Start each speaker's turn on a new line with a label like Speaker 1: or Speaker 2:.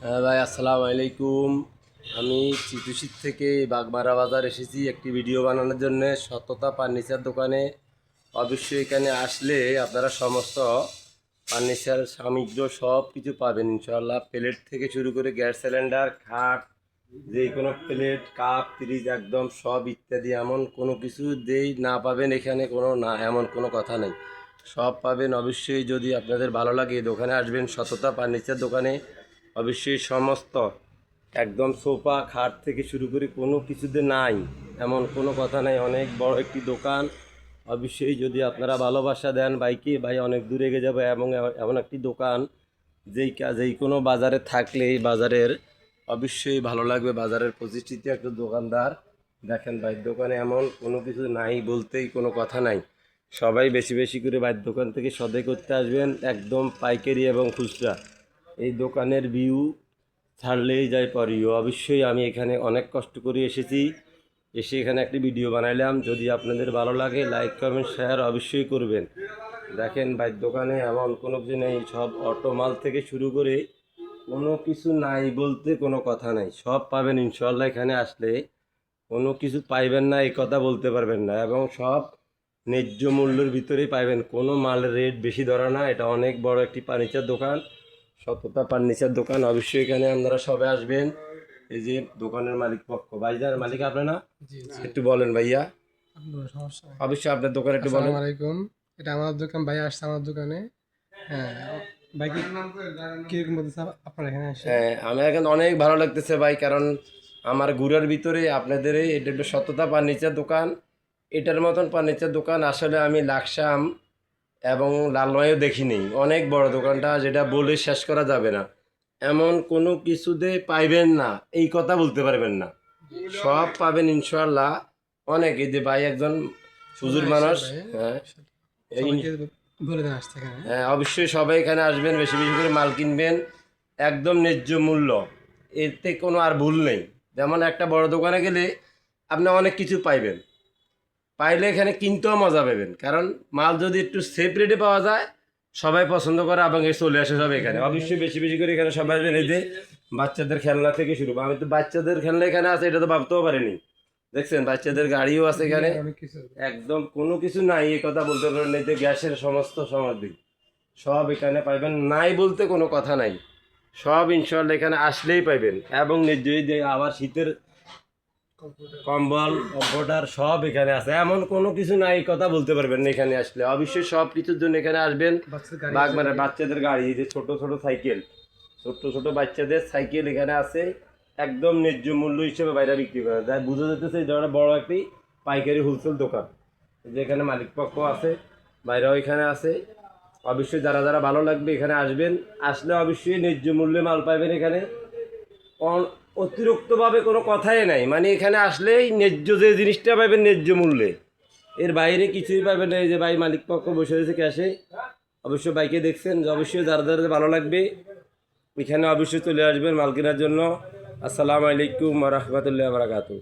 Speaker 1: হ্যাঁ ভাই, আসসালামু আলাইকুম। আমি চিতুশির থেকে বাগমারা বাজার এসেছি একটি ভিডিও বানানোর জন্য সততা ফার্নিচার দোকানে। অবশ্যই এখানে আসলে আপনারা সমস্ত ফার্নিচার সামগ্রী সব কিছু পাবেন ইনশাআল্লাহ। প্লেট থেকে শুরু করে গ্যাস সিলিন্ডার, খাট, যে কোনো প্লেট, কাপ, ফ্রিজ একদম সব ইত্যাদি, এমন কোনো কিছু যেই না পাবেন এখানে কোনো না, এমন কোনো কথা নেই, সব পাবেন। অবশ্যই যদি আপনাদের ভালো লাগে এই দোকানে আসবেন, সততা ফার্নিচার দোকানে। অবশ্যই সমস্ত একদম সোফা খাট থেকে শুরু করে কোনো কিছুতে নাই এমন কোনো কথা নাই, অনেক বড় একটি দোকান। অবশ্যই যদি আপনারা ভালোবাসা দেন বাইকে, ভাই অনেক দূরে এগিয়ে যাবে। এবং এমন একটি দোকান যেই কোনো বাজারে থাকলে এই বাজারের অবশ্যই ভালো লাগবে। বাজারের প্রতিষ্ঠিত একটা দোকানদার। দেখেন ভাই, দোকানে এমন কোনো কিছু নাই বলতেই কোনো কথা নাই। সবাই বেশি বেশি করে বাইরের দোকান থেকে সদাই করতে আসবেন, একদম পাইকারি এবং খুচরা। এই দোকানের ভিউ ছাড়লেই যায় পরিও। অবশ্যই আমি এখানে অনেক কষ্ট করে এসেছি, এসে এখানে একটি ভিডিও বানাইলাম। যদি আপনাদের ভালো লাগে লাইক কমেন্ট শেয়ার অবশ্যই করবেন। দেখেন ভাই, দোকানে এমন কোনো কিছু নেই, সব অটো মাল থেকে শুরু করে কোনো কিছু নাই বলতে কোনো কথা নাই, সব পাবেন ইনশাল্লাহ। এখানে আসলে কোনো কিছু পাইবেন না এই কথা বলতে পারবেন না, এবং সব ন্যায্য মূল্যের ভিতরেই পাইবেন। কোনো মালের রেট বেশি ধরা না। এটা অনেক বড় একটি ফার্নিচার দোকান, সততা ফার্নিচার দোকান। অবশ্যই এখানে আপনারা সবাই আসবেন। এই যে দোকানের মালিক পক্ষ, ভাইজান মালিক আপনার না?
Speaker 2: জি জি।
Speaker 1: একটু বলেন ভাইয়া,
Speaker 2: আপনার সমস্যা নেই।
Speaker 1: অবশ্যই আপনার দোকান একটু বলেন।
Speaker 2: আসসালামু আলাইকুম। এটা আমার দোকান, ভাই আসছে আমার দোকানে। হ্যাঁ, ভাই কিরকম বলতেছে আপনার এখানে আসে?
Speaker 1: হ্যাঁ, আমি এখন অনেক ভালো লাগতেছে ভাই, কারণ আমার ঘুরার ভিতরে আপনাদের এটা একটা সততা ফার্নিচার দোকান। এটার মতন ফার্নিচার দোকান আসলে আমি লাকসাম এবং লালমাইও দেখিনি। অনেক বড় দোকানটা, যেটা বলে শেষ করা যাবে না। এমন কোনো কিছুতে পাইবেন না এই কথা বলতে পারবেন না, সব পাবেন ইনশাল্লাহ। অনেক, এই যে ভাই একজন সুজুর
Speaker 2: সবাই আসে
Speaker 1: মানুষ।
Speaker 2: ভাই।
Speaker 1: হ্যাঁ, এই
Speaker 2: সবাইকে বলে দেন আসতে এখানে।
Speaker 1: হ্যাঁ, অবশ্যই সবাই এখানে আসবেন, বেশি বেশি করে মাল কিনবেন, একদম ন্যায্য মূল্য, এতে কোনো আর ভুল নেই। যেমন একটা বড় দোকানে গেলে আপনি অনেক কিছু পাইবেন, পাইলে এখানে কিনতেও মজা পাবেন, কারণ মাল যদি একটু সেফ রেটে পাওয়া যায় সবাই পছন্দ করে এবং এ চলে আসে সব এখানে। অবশ্যই বেশি বেশি করে এখানে সবাই আসবেন। এই যে বাচ্চাদের খেলনা থেকে শুরু, আমি তো বাচ্চাদের খেলনা এখানে আছে এটা তো ভাবতেও পারিনি। দেখছেন, বাচ্চাদের গাড়িও আছে এখানে,
Speaker 2: অনেক কিছু।
Speaker 1: একদম কোনো কিছু নাই এই কথা বলতে পারেন। এই যে গ্যাসের সমস্ত সামগ্রী সব এখানে পাইবেন, নাই বলতে কোনো কথা নাই, সব ইনশাল্লাহ এখানে আসলেই পাইবেন। এবং নিশ্চয়ই যে আবার শীতের কম্বল, কম্পিউটার সব এখানে আছে, এমন কোনো কিছু নাই এই কথা বলতে পারবেন না এখানে আসলে। অবশ্যই সব কিছুর জন্য এখানে আসবেন।
Speaker 2: বাচ্চাদের গাড়ি আছে।
Speaker 1: বাগমারা বাচ্চাদের গাড়ি, এই যে ছোট ছোট সাইকেল, ছোট ছোট বাচ্চাদের সাইকেল এখানে আছে, একদম ন্যায্য মূল্য হিসেবে বাইরে বিক্রি করা যায়। বুঝা যেতেছে এই ধরনের বড় একটি পাইকারি হোলসেল দোকান, যেখানে মালিক পক্ষ আছে, বাইরেও এখানে আছে। অবশ্যই যারা যারা ভালো লাগবে এখানে আসবেন, আসলে অবশ্যই ন্যায্য মূল্যে মাল পাইবেন এখানে। অতিরিক্তভাবে কোনো কথাই নাই, মানে এখানে আসলেই ন্যায্য যে জিনিসটা পাবেন ন্যায্য মূল্যে, এর বাইরে কিছুই পাবেন না। এই যে ভাই মালিক পক্ষ বসে রয়েছে ক্যাশে, অবশ্যই বাইকে দেখছেন। যে অবশ্যই যারা যারা ভালো লাগবে এখানে অবশ্যই চলে আসবেন মাল কেনার জন্য। আসসালামু আলাইকুম ওয়া রাহমাতুল্লাহি ওয়া বারাকাতুহু।